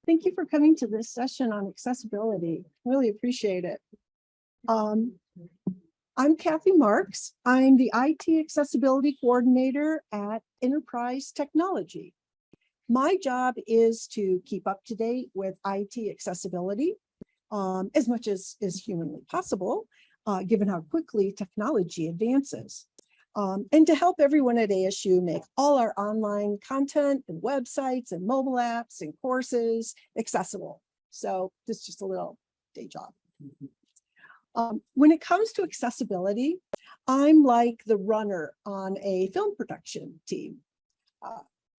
Thank you for coming to this session on accessibility. Really appreciate it. I'm Kathy Marks. I'm the IT Accessibility Coordinator at Enterprise Technology. My job is to keep up to date with IT accessibility as much as is humanly possible, given how quickly technology advances. And to help everyone at ASU make all our online content and websites and mobile apps and courses accessible. So this is just a little day job. When it comes to accessibility, I'm like the runner on a film production team.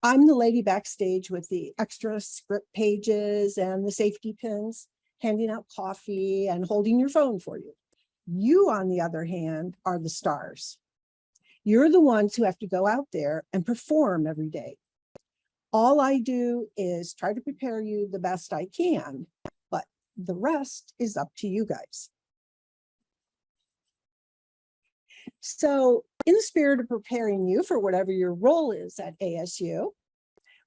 I'm the lady backstage with the extra script pages and the safety pins, handing out coffee and holding your phone for you. You, on the other hand, are the stars. You're the ones who have to go out there and perform every day. All I do is try to prepare you the best I can, but the rest is up to you guys. So in the spirit of preparing you for whatever your role is at ASU,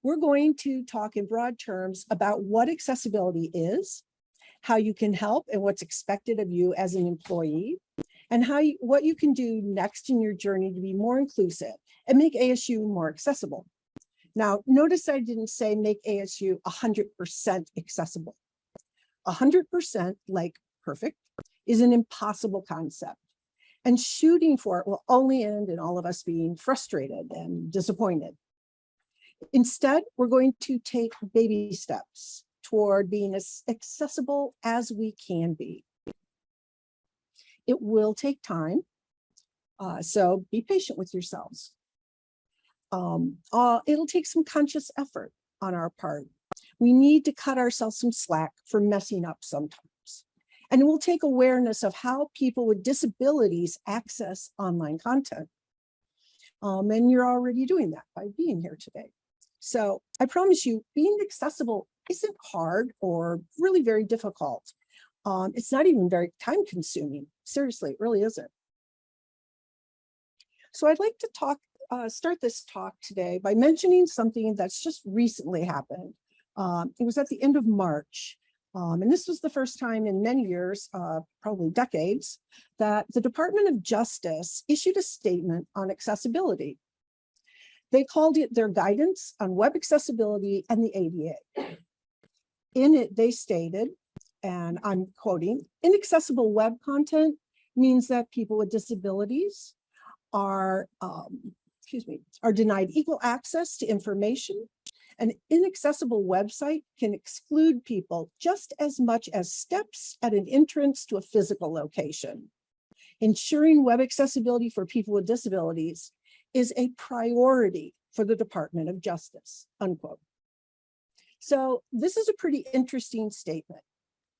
we're going to talk in broad terms about what accessibility is, how you can help and what's expected of you as an employee, and what you can do next in your journey to be more inclusive and make ASU more accessible. Now, notice I didn't say make ASU 100% accessible. 100%, like perfect, is an impossible concept. And shooting for it will only end in all of us being frustrated and disappointed. Instead, we're going to take baby steps toward being as accessible as we can be. It will take time, so be patient with yourselves. It'll take some conscious effort on our part. We need to cut ourselves some slack for messing up sometimes. And it will take awareness of how people with disabilities access online content. And you're already doing that by being here today. So I promise you, being accessible isn't hard or really very difficult. It's not even very time consuming. Seriously, it really isn't. So I'd like to start this talk today by mentioning something that's just recently happened. It was at the end of March. And this was the first time in many years, probably decades, that the Department of Justice issued a statement on accessibility. They called it their guidance on web accessibility and the ADA. In it, they stated, and I'm quoting, inaccessible web content means that people with disabilities are denied equal access to information. An inaccessible website can exclude people just as much as steps at an entrance to a physical location. Ensuring web accessibility for people with disabilities is a priority for the Department of Justice, unquote. So this is a pretty interesting statement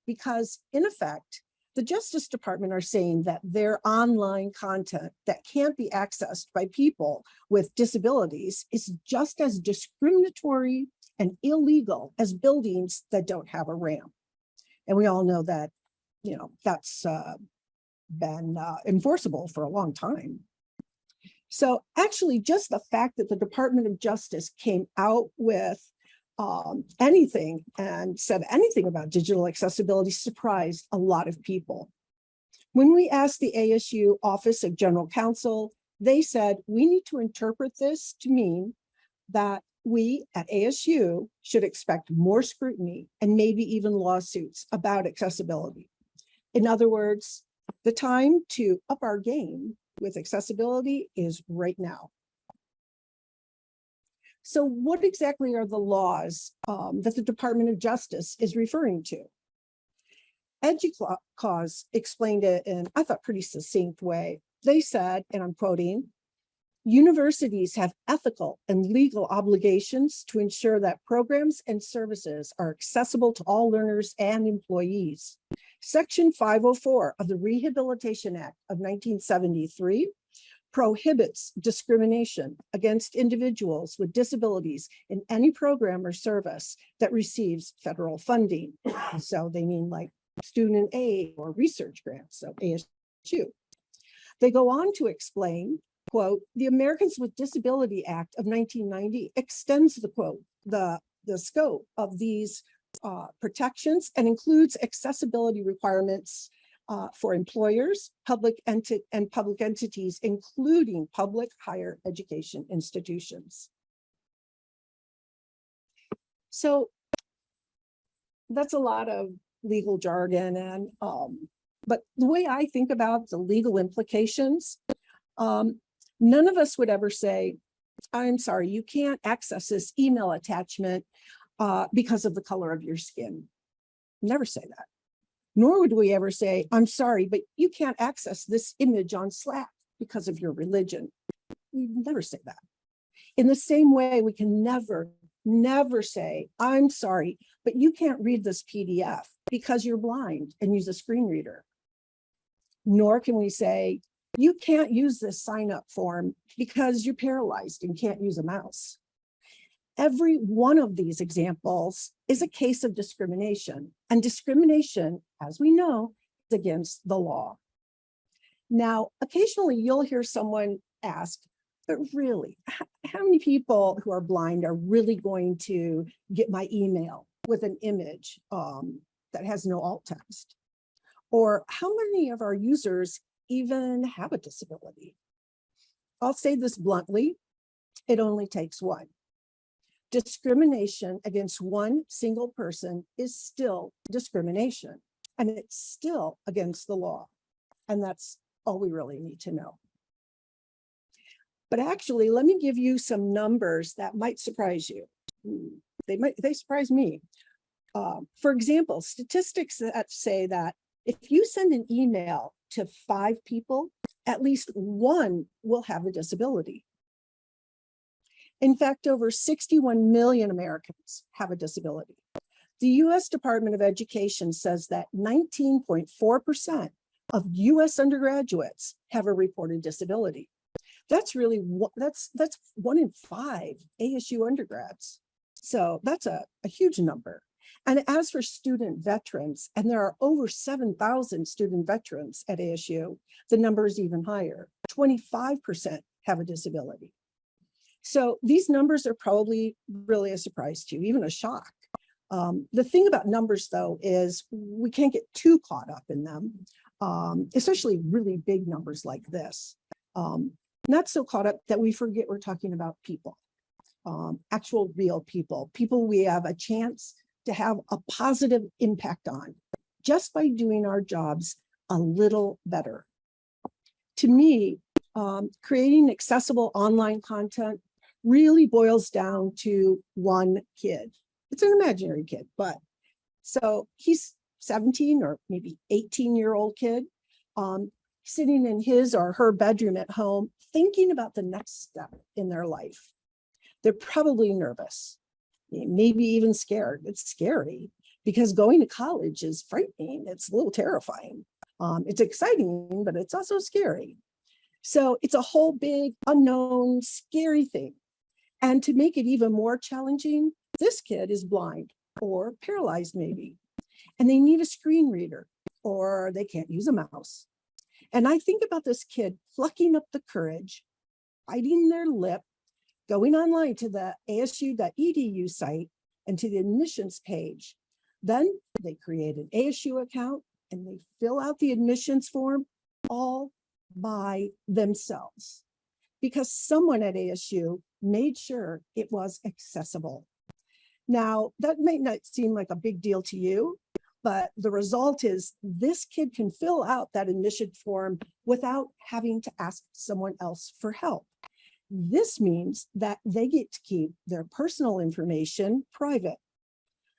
because in effect, the Justice Department are saying that their online content that can't be accessed by people with disabilities is just as discriminatory and illegal as buildings that don't have a ramp. And we all know that, that's been enforceable for a long time. So actually, just the fact that the Department of Justice came out with anything and said anything about digital accessibility surprised a lot of people. When we asked the ASU Office of General Counsel, they said, we need to interpret this to mean that we at ASU should expect more scrutiny and maybe even lawsuits about accessibility. In other words, the time to up our game with accessibility is right now. So what exactly are the laws that the Department of Justice is referring to? EDUCAUSE explained it in, I thought, pretty succinct way. They said, and I'm quoting, universities have ethical and legal obligations to ensure that programs and services are accessible to all learners and employees. Section 504 of the Rehabilitation Act of 1973 prohibits discrimination against individuals with disabilities in any program or service that receives federal funding. So they mean like student aid or research grants, so ASU. They go on to explain, quote, the Americans with Disability Act of 1990 extends the quote, the scope of these protections and includes accessibility requirements for employers, and public entities, including public higher education institutions. So that's a lot of legal jargon, and but the way I think about the legal implications, none of us would ever say, I'm sorry, you can't access this email attachment because of the color of your skin. Never say that. Nor would we ever say, I'm sorry, but you can't access this image on Slack because of your religion. We never say that. In the same way, we can never say, I'm sorry, but you can't read this PDF because you're blind and use a screen reader. Nor can we say, you can't use this sign-up form because you're paralyzed and can't use a mouse. Every one of these examples is a case of discrimination, and discrimination, as we know, is against the law. Now, occasionally you'll hear someone ask, but really, how many people who are blind are really going to get my email with an image that has no alt text? Or how many of our users even have a disability? I'll say this bluntly, it only takes one. Discrimination against one single person is still discrimination, and it's still against the law. And that's all we really need to know. But actually, let me give you some numbers that might surprise you. They surprise me. For example, statistics that say that if you send an email to 5 people, at least one will have a disability. In fact, over 61 million Americans have a disability. The US Department of Education says that 19.4% of US undergraduates have a reported disability. That's really, that's 1 in 5 ASU undergrads. So that's a huge number. And as for student veterans, and there are over 7,000 student veterans at ASU, the number is even higher. 25% have a disability. So these numbers are probably really a surprise to you, even a shock. The thing about numbers, though, is we can't get too caught up in them, especially really big numbers like this. Not so caught up that we forget we're talking about people, actual real people we have a chance to have a positive impact on just by doing our jobs a little better. To me, creating accessible online content really boils down to one kid. It's an imaginary kid, but so he's 17 or maybe 18-year-old kid, sitting in his or her bedroom at home, thinking about the next step in their life. They're probably nervous, maybe even scared. It's scary because going to college is frightening. It's a little terrifying. It's exciting, but it's also scary. So it's a whole big unknown, scary thing. And to make it even more challenging, this kid is blind or paralyzed maybe, and they need a screen reader or they can't use a mouse. And I think about this kid plucking up the courage, biting their lip, going online to the asu.edu site and to the admissions page. Then they create an ASU account and they fill out the admissions form all by themselves because someone at ASU made sure it was accessible. Now, that may not seem like a big deal to you, but the result is this kid can fill out that admission form without having to ask someone else for help. This means that they get to keep their personal information private.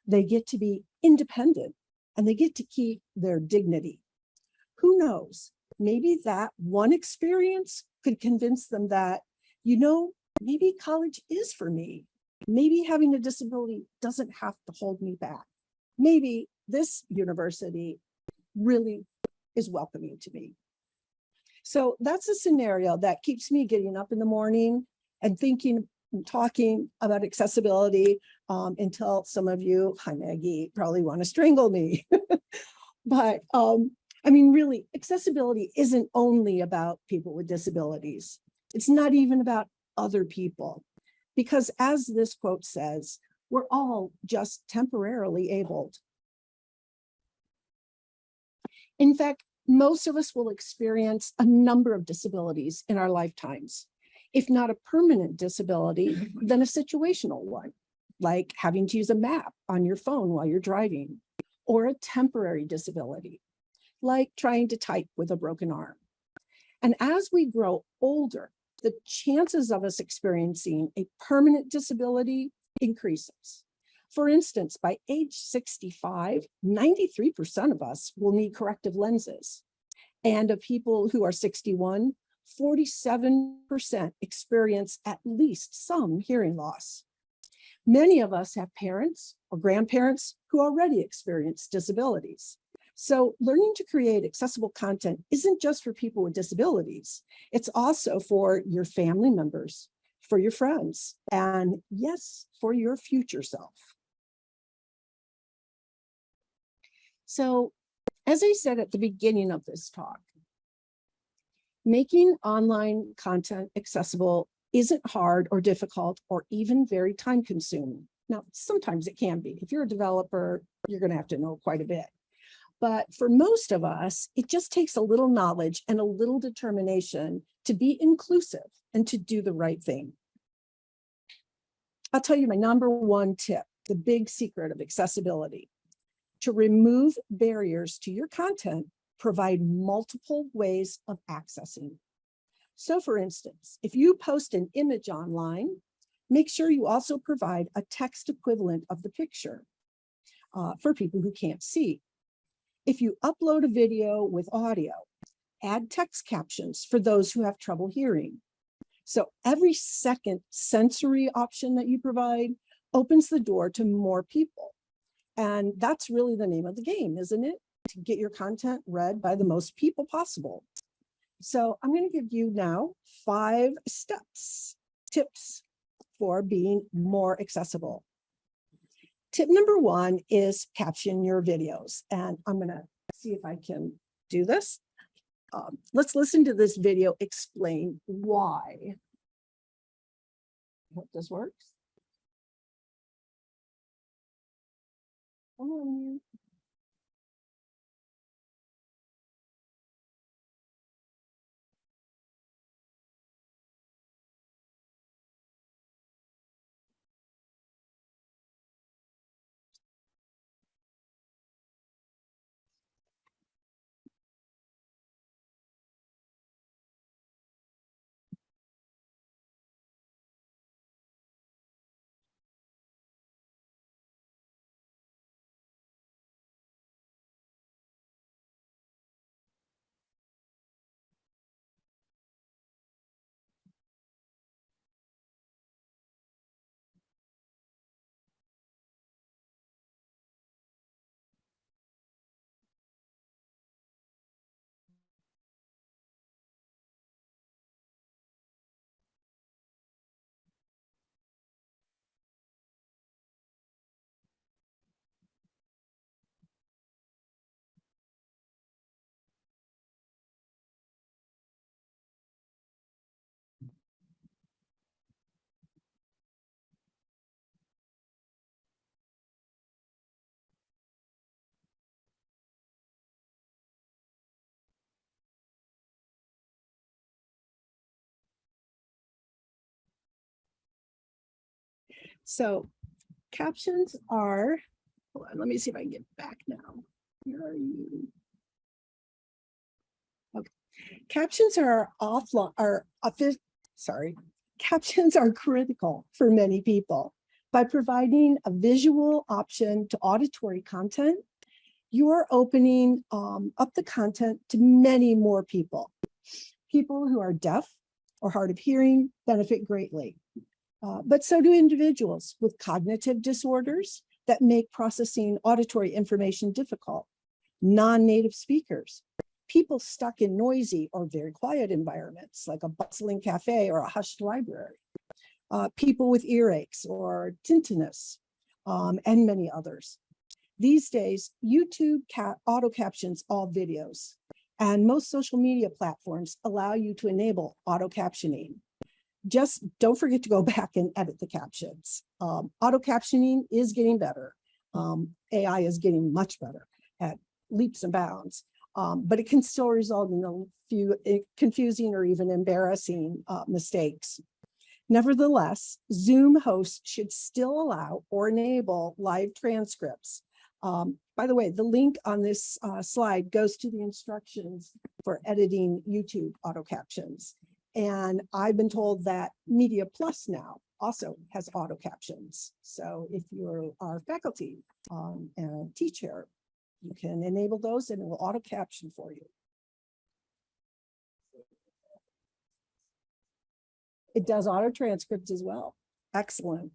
They get to be independent and they get to keep their dignity. Who knows? Maybe that one experience could convince them that, you know, maybe college is for me. Maybe having a disability doesn't have to hold me back. Maybe this university really is welcoming to me. So that's a scenario that keeps me getting up in the morning and thinking and talking about accessibility until some of you, hi Maggie, probably want to strangle me. But I mean, really, accessibility isn't only about people with disabilities. It's not even about other people. Because as this quote says, We're all just temporarily abled. In fact, most of us will experience a number of disabilities in our lifetimes. If not a permanent disability, then a situational one, like having to use a map on your phone while you're driving, or a temporary disability, like trying to type with a broken arm. And as we grow older, the chances of us experiencing a permanent disability increases. For instance, by age 65, 93% of us will need corrective lenses. And of people who are 61, 47% experience at least some hearing loss. Many of us have parents or grandparents who already experience disabilities. So learning to create accessible content isn't just for people with disabilities. It's also for your family members, for your friends, and yes, for your future self. So, as I said at the beginning of this talk, making online content accessible isn't hard or difficult or even very time consuming. Now, sometimes it can be. If you're a developer, you're going to have to know quite a bit. But for most of us, it just takes a little knowledge and a little determination to be inclusive and to do the right thing. I'll tell you my number one tip, the big secret of accessibility. To remove barriers to your content, provide multiple ways of accessing. So for instance, if you post an image online, make sure you also provide a text equivalent of the picture for people who can't see. If you upload a video with audio, add text captions for those who have trouble hearing. So every second sensory option that you provide opens the door to more people. And that's really the name of the game, isn't it? To get your content read by the most people possible. So I'm going to give you now 5 tips for being more accessible. Tip number 1 is caption your videos. And I'm going to see if I can do this. Let's listen to this video explain why. I hope this works. Come on, you. So captions are, hold on, let me see if I can get back now. Where are you? Okay. Captions are captions are critical for many people. By providing a visual option to auditory content, you are opening up the content to many more people. People who are deaf or hard of hearing benefit greatly. But so do individuals with cognitive disorders that make processing auditory information difficult, non-native speakers, people stuck in noisy or very quiet environments like a bustling cafe or a hushed library, people with earaches or tinnitus, and many others. These days, YouTube auto captions all videos, and most social media platforms allow you to enable auto captioning. Just don't forget to go back and edit the captions. Auto captioning is getting better. AI is getting much better at leaps and bounds, but it can still result in a few confusing or even embarrassing mistakes. Nevertheless, Zoom hosts should still allow or enable live transcripts. By the way, the link on this slide goes to the instructions for editing YouTube auto captions. And I've been told that Media Plus now also has auto captions. So if you're our faculty and teacher, you can enable those and it will auto caption for you. It does auto transcripts as well. Excellent.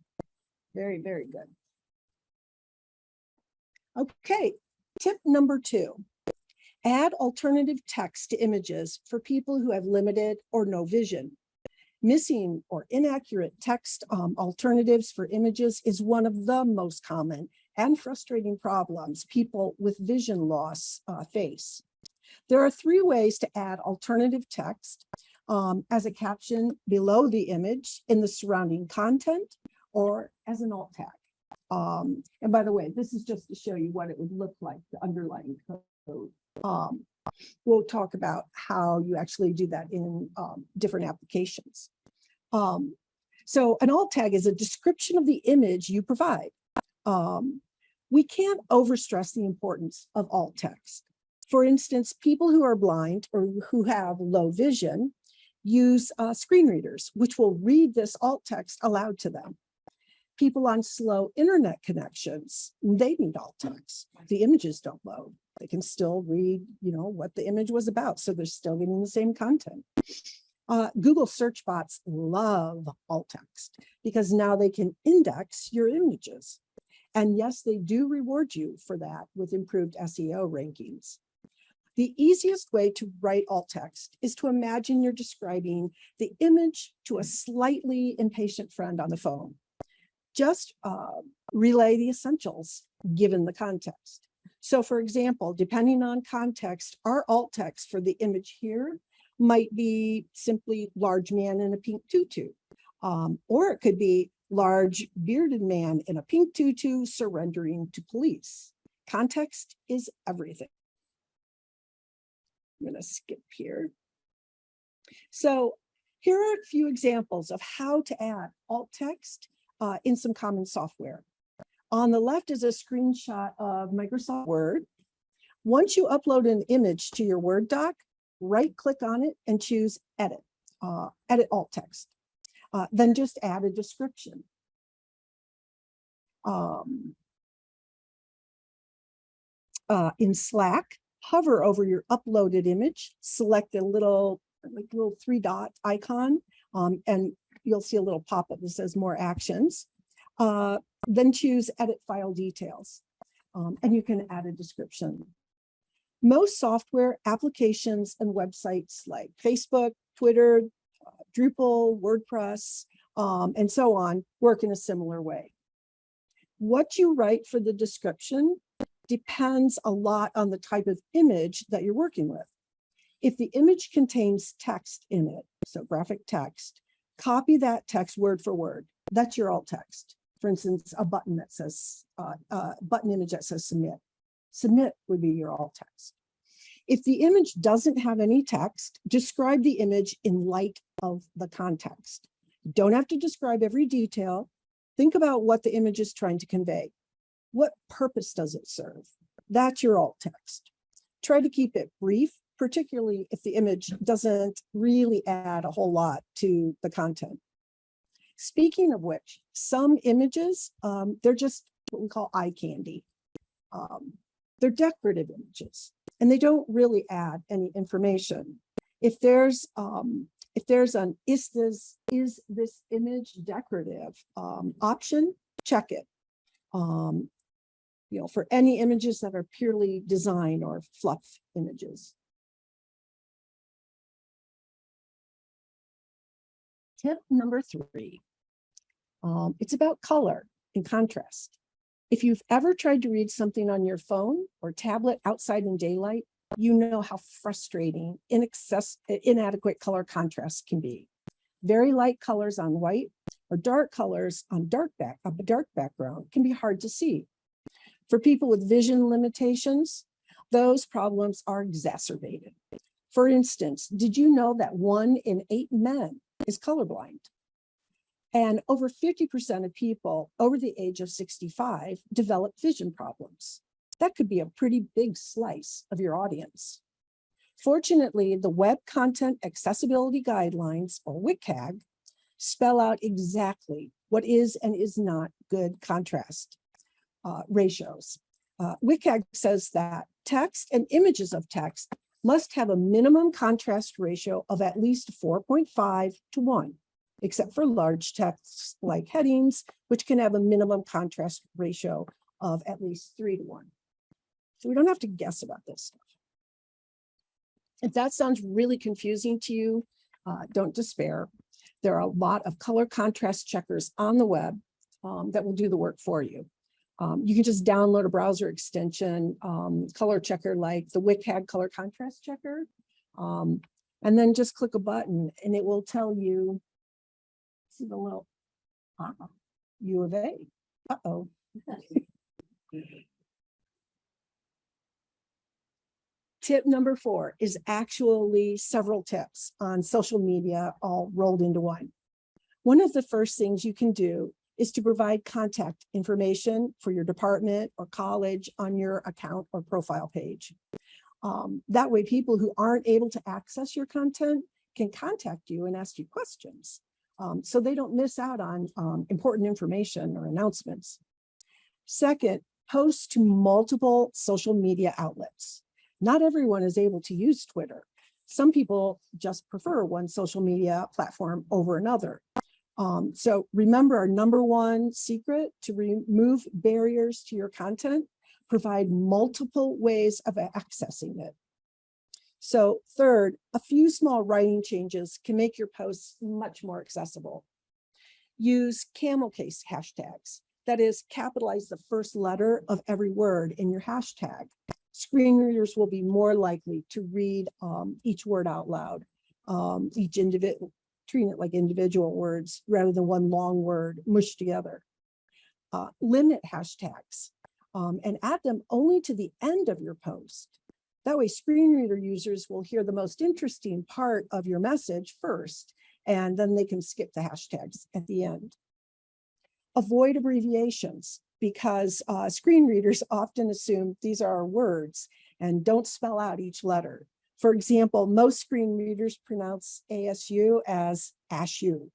Very, very good. Okay, tip number 2. Add alternative text to images for people who have limited or no vision. Missing or inaccurate text alternatives for images is one of the most common and frustrating problems people with vision loss face. There are 3 ways to add alternative text as a caption below the image in the surrounding content or as an alt tag. And by the way, this is just to show you what it would look like, the underlying code. We'll talk about how you actually do that in different applications. So an alt tag is a description of the image you provide. We can't overstress the importance of alt text. For instance, people who are blind or who have low vision use screen readers, which will read this alt text aloud to them. People on slow internet connections, they need alt text. The images don't load. They can still read, what the image was about. So they're still getting the same content. Google search bots love alt text because now they can index your images. And yes, they do reward you for that with improved SEO rankings. The easiest way to write alt text is to imagine you're describing the image to a slightly impatient friend on the phone. Just relay the essentials given the context. So for example, depending on context, our alt text for the image here might be simply large man in a pink tutu, or it could be large bearded man in a pink tutu surrendering to police. Context is everything. I'm going to skip here. So here are a few examples of how to add alt text in some common software. On the left is a screenshot of Microsoft Word. Once you upload an image to your Word doc, right-click on it and choose Edit, Edit Alt Text. Then just add a description. In Slack, hover over your uploaded image, select a little 3-dot icon, and you'll see a little pop-up that says More Actions. Then choose Edit File Details, and you can add a description. Most software applications and websites like Facebook, Twitter, Drupal, WordPress, and so on work in a similar way. What you write for the description depends a lot on the type of image that you're working with. If the image contains text in it, so graphic text, copy that text word for word. That's your alt text. For instance, a button that says, button image that says submit. Submit would be your alt text. If the image doesn't have any text, describe the image in light of the context. You don't have to describe every detail. Think about what the image is trying to convey. What purpose does it serve? That's your alt text. Try to keep it brief, particularly if the image doesn't really add a whole lot to the content. Speaking of which, some images, they're just what we call eye candy. They're decorative images, and they don't really add any information. If there's an is this image decorative option, check it. For any images that are purely design or fluff images. Tip number 3. It's about color and contrast. If you've ever tried to read something on your phone or tablet outside in daylight, you know how frustrating inadequate color contrast can be. Very light colors on white or dark colors on a dark background can be hard to see. For people with vision limitations, those problems are exacerbated. For instance, did you know that 1 in 8 men is colorblind? And over 50% of people over the age of 65 develop vision problems. That could be a pretty big slice of your audience. Fortunately, the Web Content Accessibility Guidelines, or WCAG, spell out exactly what is and is not good contrast ratios. WCAG says that text and images of text must have a minimum contrast ratio of at least 4.5 to 1, except for large texts like headings, which can have a minimum contrast ratio of at least 3 to 1. So we don't have to guess about this stuff. If that sounds really confusing to you, don't despair. There are a lot of color contrast checkers on the web that will do the work for you. You can just download a browser extension, color checker like the WCAG color contrast checker, and then just click a button and it will tell you, see the little U of A. Uh-oh. Tip number 4 is actually several tips on social media all rolled into one. One of the first things you can do is to provide contact information for your department or college on your account or profile page. That way, people who aren't able to access your content can contact you and ask you questions, so they don't miss out on important information or announcements. Second, post to multiple social media outlets. Not everyone is able to use Twitter. Some people just prefer one social media platform over another. So remember, our number one secret to remove barriers to your content: provide multiple ways of accessing it. So third, a few small writing changes can make your posts much more accessible. Use camel case hashtags. That is, capitalize the first letter of every word in your hashtag. Screen readers will be more likely to read each word out loud, treating it like individual words rather than one long word mushed together. Limit hashtags and add them only to the end of your post. That way, screen reader users will hear the most interesting part of your message first, and then they can skip the hashtags at the end. Avoid abbreviations, because screen readers often assume these are words and don't spell out each letter. For example, most screen readers pronounce ASU as ASU.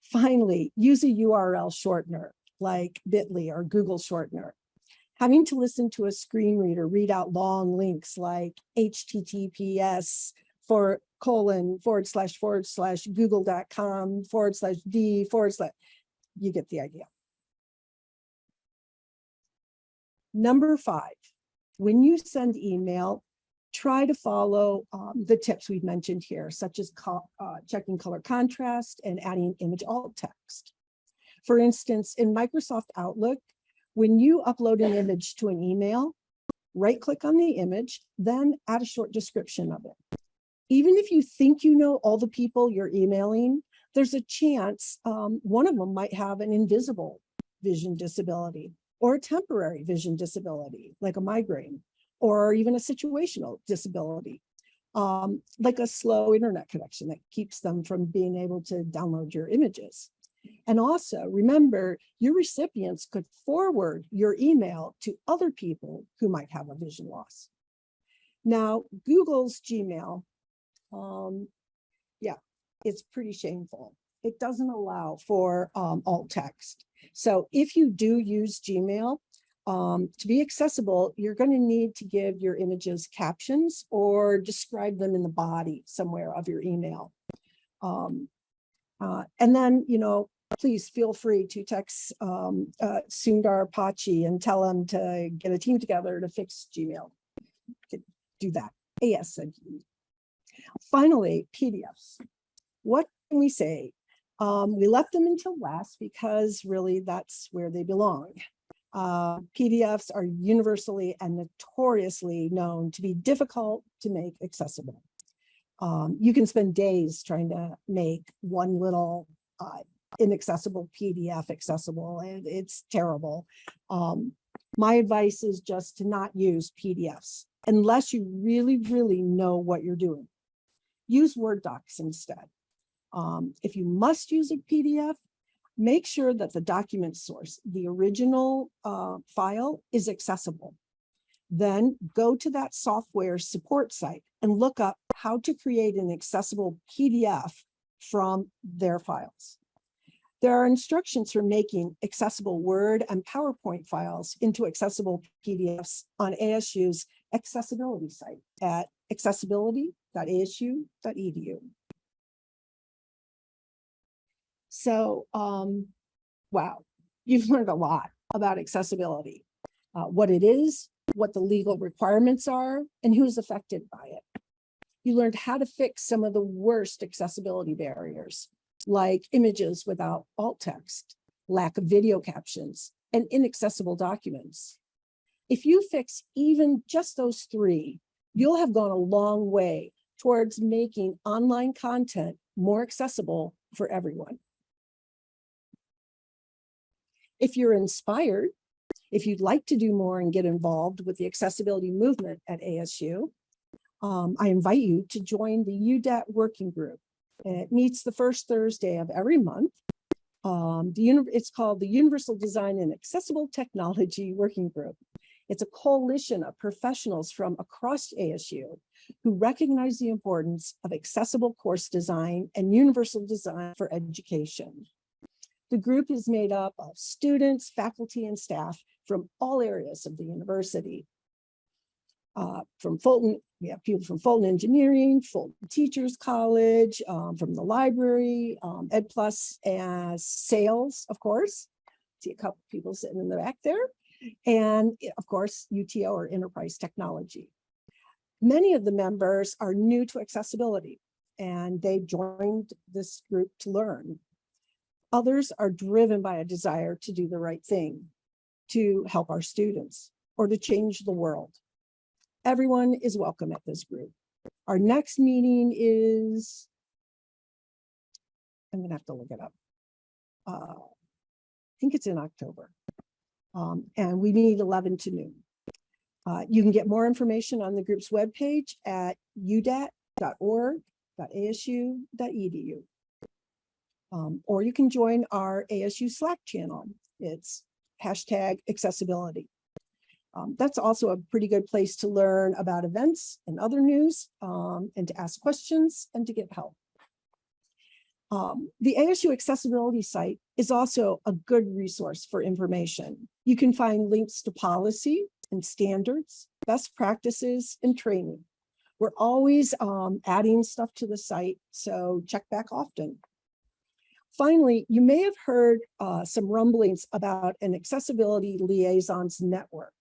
Finally, use a URL shortener like Bitly or Google shortener. Having to listen to a screen reader read out long links like https ://google.com/d/ you get the idea. Number 5, when you send email, try to follow the tips we've mentioned here, such as checking color contrast and adding image alt text. For instance, in Microsoft Outlook, when you upload an image to an email, right-click on the image, then add a short description of it. Even if you think you know all the people you're emailing, there's a chance one of them might have an invisible vision disability or a temporary vision disability, like a migraine, or even a situational disability, like a slow internet connection that keeps them from being able to download your images. And also remember, your recipients could forward your email to other people who might have a vision loss. Now, Google's Gmail, it's pretty shameful. It doesn't allow for alt text. So if you do use Gmail, to be accessible, you're going to need to give your images captions or describe them in the body somewhere of your email. And then, please feel free to text Sundar Pachi and tell him to get a team together to fix Gmail. Do that ASAP. Finally, PDFs. What can we say? We left them until last because really that's where they belong. PDFs are universally and notoriously known to be difficult to make accessible. You can spend days trying to make one little inaccessible PDF accessible, and it's terrible. My advice is just to not use PDFs unless you really, really know what you're doing. Use Word docs instead. If you must use a PDF, make sure that the document source, the original file, is accessible. Then go to that software support site and look up how to create an accessible PDF from their files. There are instructions for making accessible Word and PowerPoint files into accessible PDFs on ASU's accessibility site at accessibility.asu.edu. So, wow, you've learned a lot about accessibility, what it is, what the legal requirements are, and who's affected by it. You learned how to fix some of the worst accessibility barriers, like images without alt text, lack of video captions, and inaccessible documents. If you fix even just those three, you'll have gone a long way towards making online content more accessible for everyone. If you're inspired, if you'd like to do more and get involved with the accessibility movement at ASU, I invite you to join the UDAT working group. It meets the first Thursday of every month. It's called the Universal Design and Accessible Technology Working Group. It's a coalition of professionals from across ASU who recognize the importance of accessible course design and universal design for education. The group is made up of students, faculty, and staff from all areas of the university. From Fulton, we have people from Fulton Engineering, Fulton Teachers College, from the library, Ed Plus, as sales, of course. See a couple people sitting in the back there. And of course, UTO or enterprise technology. Many of the members are new to accessibility, and they joined this group to learn. Others are driven by a desire to do the right thing, to help our students, or to change the world. Everyone is welcome at this group. Our next meeting is, I'm gonna have to look it up. I think it's in October. And we meet 11 to noon. You can get more information on the group's webpage at udat.org.asu.edu. Or you can join our ASU Slack channel. It's #accessibility. That's also a pretty good place to learn about events and other news, and to ask questions and to get help. The ASU accessibility site is also a good resource for information. You can find links to policy and standards, best practices, and training. We're always adding stuff to the site, so check back often. Finally, you may have heard some rumblings about an accessibility liaisons network.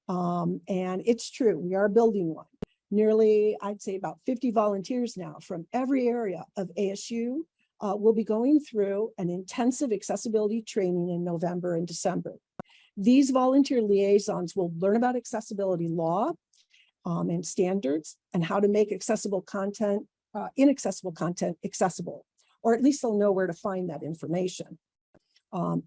And it's true, we are building one. Nearly, I'd say about 50 volunteers now from every area of ASU will be going through an intensive accessibility training in November and December. These volunteer liaisons will learn about accessibility law and standards, and how to make accessible content, inaccessible content accessible, or at least they'll know where to find that information.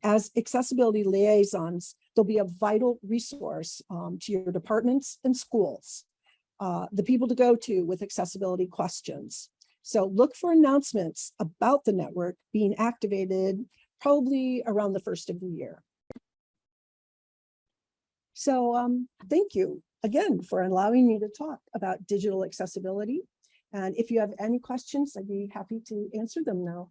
As accessibility liaisons, they'll be a vital resource to your departments and schools, the people to go to with accessibility questions. So look for announcements about the network being activated probably around the first of the year. So thank you again for allowing me to talk about digital accessibility. And if you have any questions, I'd be happy to answer them now.